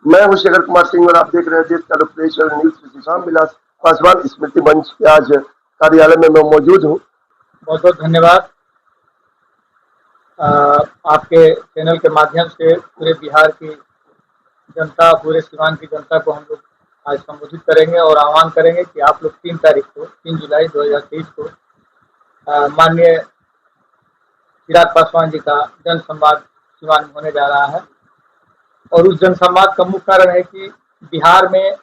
मैं हूं शेखर कुमार सिंह और आप देख रहे हैं देश का लोकप्रिय चैनल न्यूज श्री रामविलास पासवान स्मृति मंच के आज कार्यालय में मैं मौजूद हूं। बहुत बहुत धन्यवाद। आपके चैनल के माध्यम से पूरे बिहार की जनता, पूरे सीमांत की जनता को हम लोग आज संबोधित करेंगे और आह्वान करेंगे कि आप लोग 3 जुलाई 2023 को माननीय चिराग पासवान जी का जनसंवाद सीवान में होने जा रहा है। और उस जनसंवाद का मुख्य कारण है कि बिहार में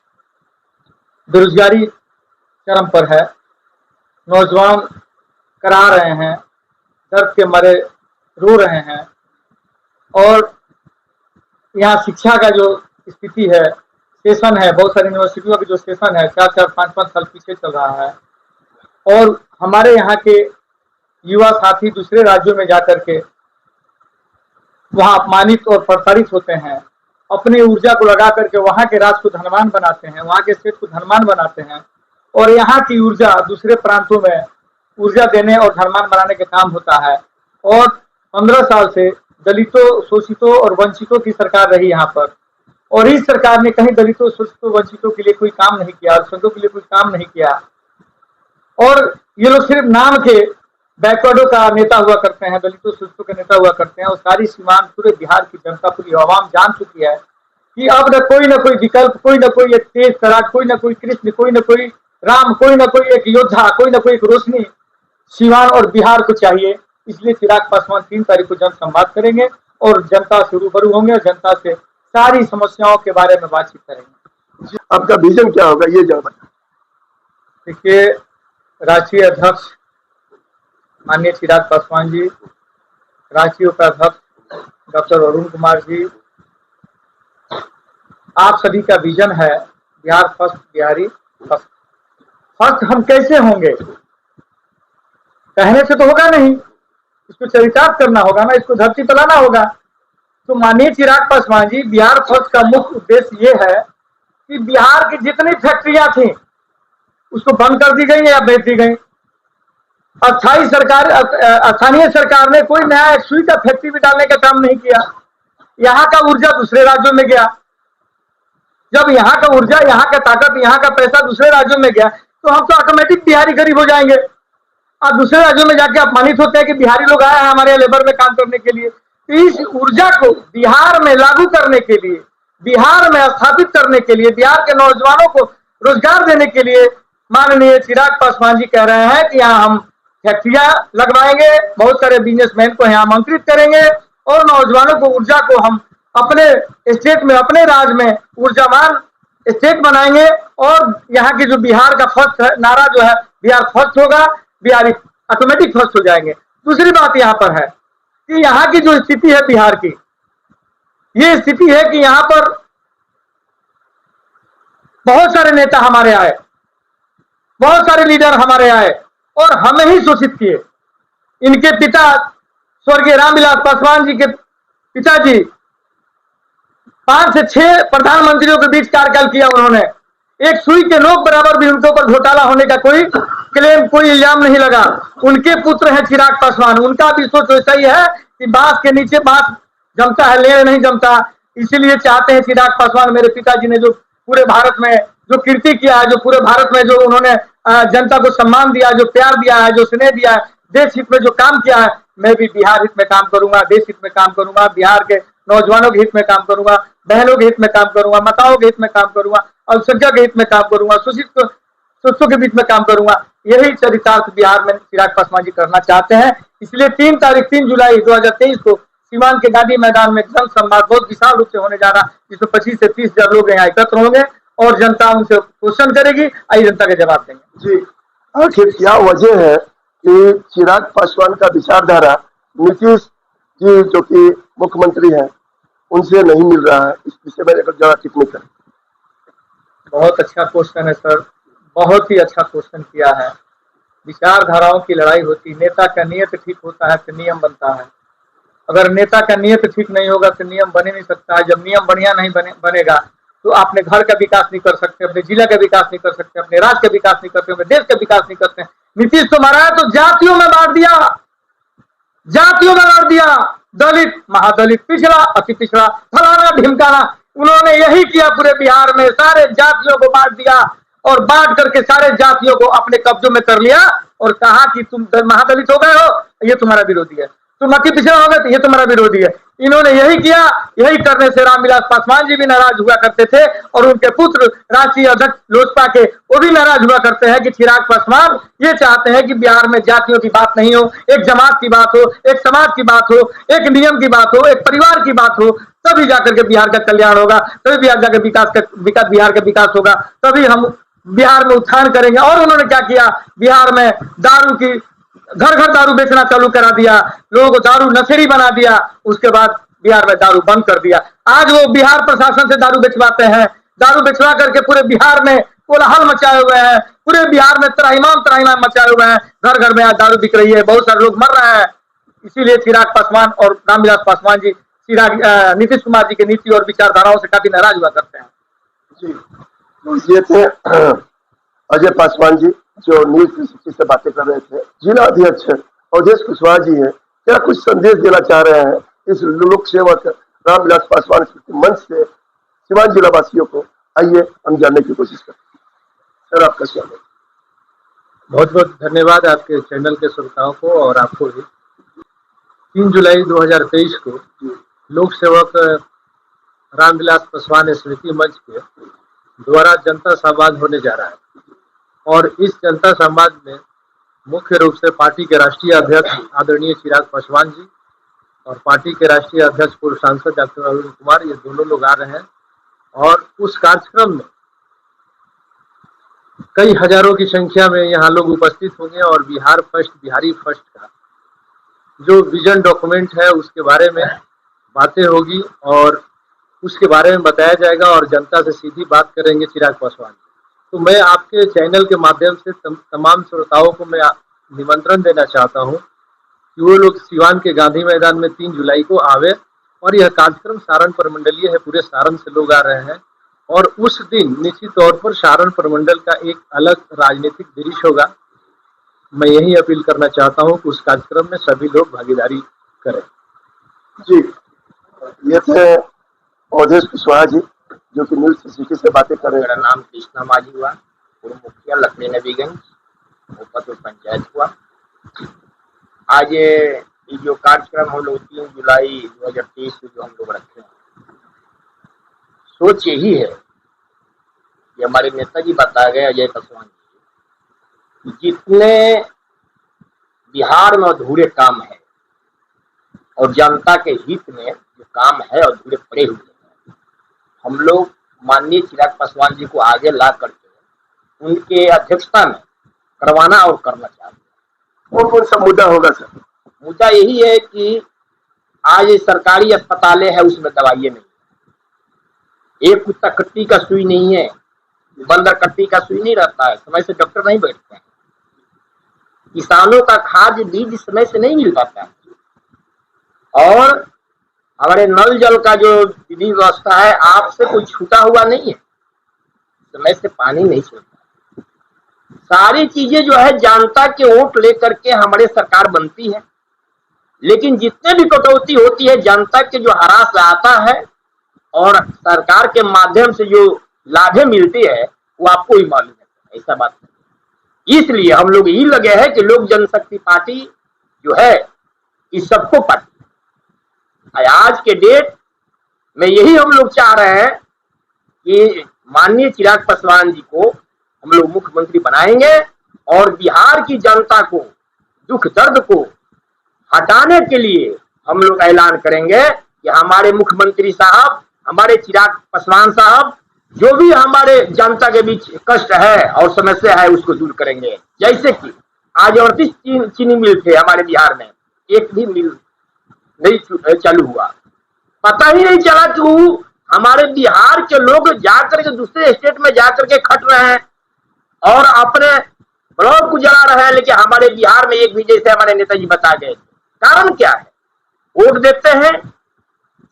बेरोजगारी चरम पर है, नौजवान करा रहे हैं, दर्द के मारे रो रहे हैं और यहाँ शिक्षा का जो स्थिति है, सेशन है, बहुत सारी यूनिवर्सिटियों का जो सेशन है 4-4, 5-5 साल पीछे चल रहा है। और हमारे यहाँ के युवा साथी दूसरे राज्यों में जाकर के वहाँ अपमानित और प्रताड़ित होते हैं, अपनी ऊर्जा को लगा करके वहाँ के राज्य को धनवान बनाते हैं, वहाँ के स्टेट को धनवान बनाते हैं और यहाँ की ऊर्जा दूसरे प्रांतों में ऊर्जा देने और धनवान बनाने का काम होता है। और 15 साल से दलितों, शोषितों और वंचितों की सरकार रही यहाँ पर, और इस सरकार ने कहीं दलितों, शोषितों, वंचितों के लिए कोई काम नहीं किया, अल्पसंख्यकों के लिए कोई काम नहीं किया। और ये लोग सिर्फ नाम के बैकवर्डों का नेता हुआ करते हैं, दलितों, शोषितों के नेता हुआ करते हैं। और सारी सीमांत पूरे बिहार की जनता, पूरी आवाम जान चुकी है कि अब न कोई विकल्प, कोई न कोई एक तेज तरार, कोई न कोई कृष्ण, कोई न कोई राम, कोई न कोई एक योद्धा, कोई न कोई एक रोशनी सीवान और बिहार को चाहिए। इसलिए चिराग पासवान 3 तारीख को जनसंवाद करेंगे और जनता से रूबरू होंगे और जनता से सारी समस्याओं के बारे में बातचीत करेंगे। आपका विजन क्या होगा ये जरा बताएं। देखिए, राष्ट्रीय अध्यक्ष माननीय चिराग पासवान जी, राष्ट्रीय उपाध्यक्ष डॉक्टर अरुण कुमार जी, आप सभी का विजन है Bihar first, Bihari first. First हम कैसे होंगे? कहने से तो होगा नहीं, इसको चरितार्थ करना होगा ना, इसको धरती पर लाना होगा। तो माननीय चिराग पासवान जी, बिहार फर्स्ट का मुख्य उद्देश्य ये है कि बिहार की जितनी फैक्ट्रियां थी उसको बंद कर दी गई या बेच दी गई। स्थानीय सरकार ने कोई नया एक सुई का फैक्ट्री भी डालने का काम नहीं किया। यहाँ का ऊर्जा दूसरे राज्यों में गया। जब यहाँ का ऊर्जा, यहाँ का ताकत, यहाँ का पैसा दूसरे राज्यों में गया तो हम तो ऑटोमेटिक बिहारी गरीब हो जाएंगे। अब दूसरे राज्यों में जाके अपमानित होते हैं कि बिहारी लोग आए हैं हमारे यहाँ लेबर में काम करने के लिए। इस ऊर्जा को बिहार में लागू करने के लिए, बिहार में स्थापित करने के लिए, बिहार के नौजवानों को रोजगार देने के लिए माननीय चिराग पासवान जी कह रहे हैं कि यहाँ हम फैक्ट्रियां लगवाएंगे, बहुत सारे बिजनेसमैन को यहाँ आमंत्रित करेंगे और नौजवानों को, ऊर्जा को हम अपने स्टेट में, अपने राज्य में ऊर्जावान स्टेट बनाएंगे। और यहाँ की जो बिहार का फर्स्ट नारा जो है, बिहार फर्स्ट होगा, बिहारी ऑटोमेटिक फर्स्ट हो जाएंगे। दूसरी बात यहाँ पर है कि यहाँ की जो स्थिति है बिहार की, ये स्थिति है कि यहाँ पर बहुत सारे नेता हमारे आए, बहुत सारे लीडर हमारे आए और हमें ही शोषित किए। इनके पिता स्वर्गीय रामविलास पासवान जी के पिताजी 5 से 6 प्रधानमंत्रियों के बीच कार्यकाल किया उन्होंने। एक सुई के नोक बराबर भी उनके ऊपर घोटाला होने का कोई क्लेम, कोई इल्जाम नहीं लगा। उनके पुत्र हैं चिराग पासवान। उनका भी सोच वैसा ही है कि बांस के नीचे बांस जमता है, लेर नहीं जमता। इसीलिए चाहते हैं चिराग पासवान, मेरे पिताजी ने जो पूरे भारत में जो कीर्ति किया है, जो पूरे भारत में जो उन्होंने जनता को सम्मान दिया, जो प्यार दिया है, जो स्नेह दिया है, देश हित में जो काम किया है, मैं भी बिहार हित में काम करूंगा, देश हित में काम करूंगा, बिहार के नौजवानों के हित में काम करूंगा, बहनों के हित में काम करूंगा, माताओं के हित में काम करूंगा, अल्पसंख्यक के हित में काम करूंगा, शोषितों के बीच में काम करूंगा। यही चरितार्थ बिहार में चिराग पासवान जी करना चाहते हैं। इसलिए 3 जुलाई 2023 को सीवान के गांधी मैदान में जनसंवाद बहुत विशाल रूप से होने जा रहा, जिसमें 25 से 30 हजार लोग यहाँ एकत्र होंगे और जनता उनसे क्वेश्चन करेगी, आई जनता के जवाब देंगे। जी, आखिर क्या वजह है कि चिराग पासवान का विचारधारा नीतीश जी जो कि मुख्यमंत्री हैं उनसे नहीं मिल रहा है? इस विषय में जरा टिप्पणी करें। बहुत अच्छा क्वेश्चन है सर, बहुत ही अच्छा क्वेश्चन किया है। विचारधाराओं की लड़ाई होती, नेता का नियत ठीक होता है तो नियम बनता है। अगर नेता का नियत ठीक नहीं होगा तो नियम बन ही नहीं सकता है। जब नियम बढ़िया नहीं बनेगा तो आपने घर का विकास नहीं कर सकते, अपने जिला का विकास नहीं कर सकते, अपने राज्य का विकास नहीं करते, अपने देश का विकास नहीं करते। नीतीश तो मारा है तो जातियों में बांट दिया, जातियों में बांट दिया, दलित, महादलित, पिछड़ा, अति पिछड़ा, फलाना ढिमकाना, उन्होंने यही किया पूरे बिहार में, सारे जातियों को बांट दिया और बांट करके सारे जातियों को अपने कब्जों में कर लिया और कहा कि तुम महादलित हो गए हो, ये तुम्हारा विरोधी है, तुम अति पिछड़ा हो गए तो ये तुम्हारा विरोधी है। इन्होंने यही किया। यही करने से रामविलास पासवान जी भी नाराज हुआ करते थे और उनके पुत्र राष्ट्रीय अध्यक्ष लोजपा के, वो भी नाराज हुआ करते हैं कि चिराग पासवान ये चाहते हैं कि बिहार में जातियों की बात नहीं हो, एक जमात की बात हो, एक समाज की बात हो, एक नियम की बात हो, एक परिवार की बात हो, तभी जाकर के बिहार का कल्याण होगा, तभी बिहार जाकर बिहार का विकास होगा, तभी हम बिहार में उत्थान करेंगे। और उन्होंने क्या किया, बिहार में दारू की घर घर दारू बेचना चालू करा दिया, लोगों को दारू नशेड़ी बना दिया, उसके बाद बिहार में दारू बंद कर दिया। आज वो बिहार प्रशासन से दारू बेचवाते हैं, दारू बेचवा करके पूरे बिहार में कोलाहल मचाए हुए हैं, पूरे बिहार में त्राहिमाम मचाए हुए हैं, घर घर में आज दारू बिक रही है, बहुत सारे लोग मर रहे हैं। इसीलिए चिराग पासवान और रामविलास पासवान जी नीतीश कुमार जी की नीति और विचारधाराओं से काफी नाराज हुआ करते हैं। जी, तो ये थे अजय पासवान जी जो न्यूज 360 से बातें कर रहे थे। जिला अध्यक्ष अवधेश कुशवाहा जी हैं, क्या कुछ संदेश देना चाह रहे हैं इस लोक सेवक रामविलास पासवान स्मृति मंच से सिवान जिला वासियों को? आइए हम जानने की कोशिश करते हैं। सर, आपका स्वागत। बहुत बहुत धन्यवाद आपके चैनल के श्रोताओं को और आपको भी। 3 जुलाई 2023 को लोक सेवक रामविलास पासवान स्मृति मंच के द्वारा जनता संवाद होने जा रहा है और इस जनता संवाद में मुख्य रूप से पार्टी के राष्ट्रीय अध्यक्ष आदरणीय चिराग पासवान जी और पार्टी के राष्ट्रीय अध्यक्ष पूर्व सांसद डॉक्टर अरुण कुमार, ये दोनों लोग आ रहे हैं। और उस कार्यक्रम में कई हजारों की संख्या में यहाँ लोग उपस्थित होंगे और बिहारी फर्स्ट का जो विजन डॉक्यूमेंट है उसके बारे में बातें होगी और उसके बारे में बताया जाएगा और जनता से सीधी बात करेंगे चिराग पासवान। तो मैं आपके चैनल के माध्यम से तमाम श्रोताओं को मैं निमंत्रण देना चाहता हूं कि वो लोग सिवान के गांधी मैदान में 3 जुलाई को आवे और यह कार्यक्रम सारण प्रमंडलीय है, पूरे सारण से लोग आ रहे हैं और उस दिन निश्चित तौर पर सारण प्रमंडल का एक अलग राजनीतिक दृश्य होगा। मैं यही अपील करना चाहता हूं कि उस कार्यक्रम में सभी लोग भागीदारी करें। जी, ये थे अवधेश कुशवाहा जी जो कि न्यूज 360 से बातें कर रहे हैं। मेरा नाम कृष्णा माझी हुआ, पूर्व मुखिया लखड़ी नबीगंज मुफतपुर पंचायत हुआ। आज ये जो कार्यक्रम हम लोग 3 जुलाई 2023 को जो हम लोग रखे हैं, सोच यही है कि हमारे नेताजी बताए गए अजय पासवान जी, जितने बिहार में अधूरे काम है और जनता के हित में जो काम है अधूरे पड़े हुए हैं, हम लोग माननीय चिराग पासवान जी को आगे ला करके उनके अध्यक्षता में करवाना और करना चाहते हैं। कौन सा मुद्दा होगा सर? मुद्दा यही है कि आज सरकारी अस्पतालें है उसमें दवाइयाँ नहीं है, एक कुत्ता कट्टी का सुई नहीं है, बंदर कट्टी का सुई नहीं रहता है, समय से डॉक्टर नहीं बैठते हैं, किसानों का खाद बीज समय से नहीं मिल पाता है और हमारे नल जल का जो विधि व्यवस्था है आपसे कोई छूटा हुआ नहीं है, समय से पानी नहीं छोड़ता। सारी चीजें जो है जनता के वोट लेकर के हमारे सरकार बनती है, लेकिन जितने भी कटौती होती है जनता के जो हरास आता है और सरकार के माध्यम से जो लाभें मिलती है वो आपको ही मालूम है, ऐसा बात नहीं। इसलिए हम लोग यही लगे हैं कि लोक जनशक्ति पार्टी जो है इस सबको पार्टी आज के डेट में यही हम लोग चाह रहे हैं कि माननीय चिराग पासवान जी को हम लोग मुख्यमंत्री बनाएंगे और बिहार की जनता को दुख दर्द को हटाने के लिए हम लोग ऐलान करेंगे कि हमारे मुख्यमंत्री साहब, हमारे चिराग पासवान साहब जो भी हमारे जनता के बीच कष्ट है और समस्या है उसको दूर करेंगे। जैसे कि आज 38 चीनी मिल थे हमारे बिहार में, एक भी मिल नहीं चालू हुआ, पता ही नहीं चला कि हमारे बिहार के लोग जाकर के दूसरे स्टेट में जाकर के खट रहे हैं और अपने ब्लॉक को जला रहे हैं, लेकिन हमारे बिहार में एक भी, जैसे हमारे नेताजी बता गए, कारण क्या है? वोट देते हैं,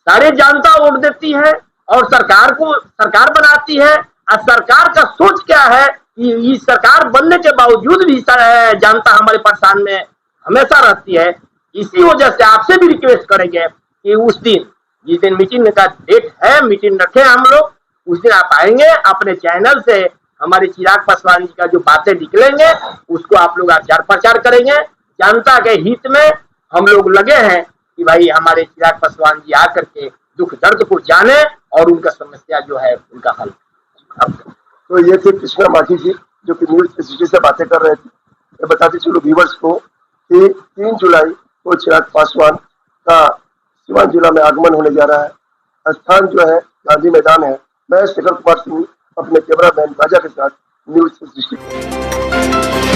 सारे जनता वोट देती है और सरकार को सरकार बनाती है और सरकार का सोच क्या है कि इस सरकार बनने के बावजूद भी जनता हमारे परेशान में हमेशा रहती है। इसी वजह से आपसे भी रिक्वेस्ट करेंगे कि उस दिन जिस दिन मीटिंग का डेट है, मीटिंग रखे हम लोग, उस दिन आप आएंगे, अपने चैनल से हमारे चिराग पासवान जी का जो बातें निकलेंगे उसको आप लोग आचार प्रचार करेंगे। जनता के हित में हम लोग लगे हैं कि भाई हमारे चिराग पासवान जी आकर के दुख दर्द को जाने और उनका समस्या जो है उनका हल। तो ये थे कृष्णा माथी जी जो कि न्यूज 360 से बातें कर रहे थे। मैं बताते चलो व्यूवर्स को कि 3 जुलाई को चिराग पासवान का सिवान जिला में आगमन होने जा रहा है। स्थान जो है गांधी मैदान है। मैं शेखर कुमार सिंह अपने कैमरा मैन राजा के साथ न्यूज 360।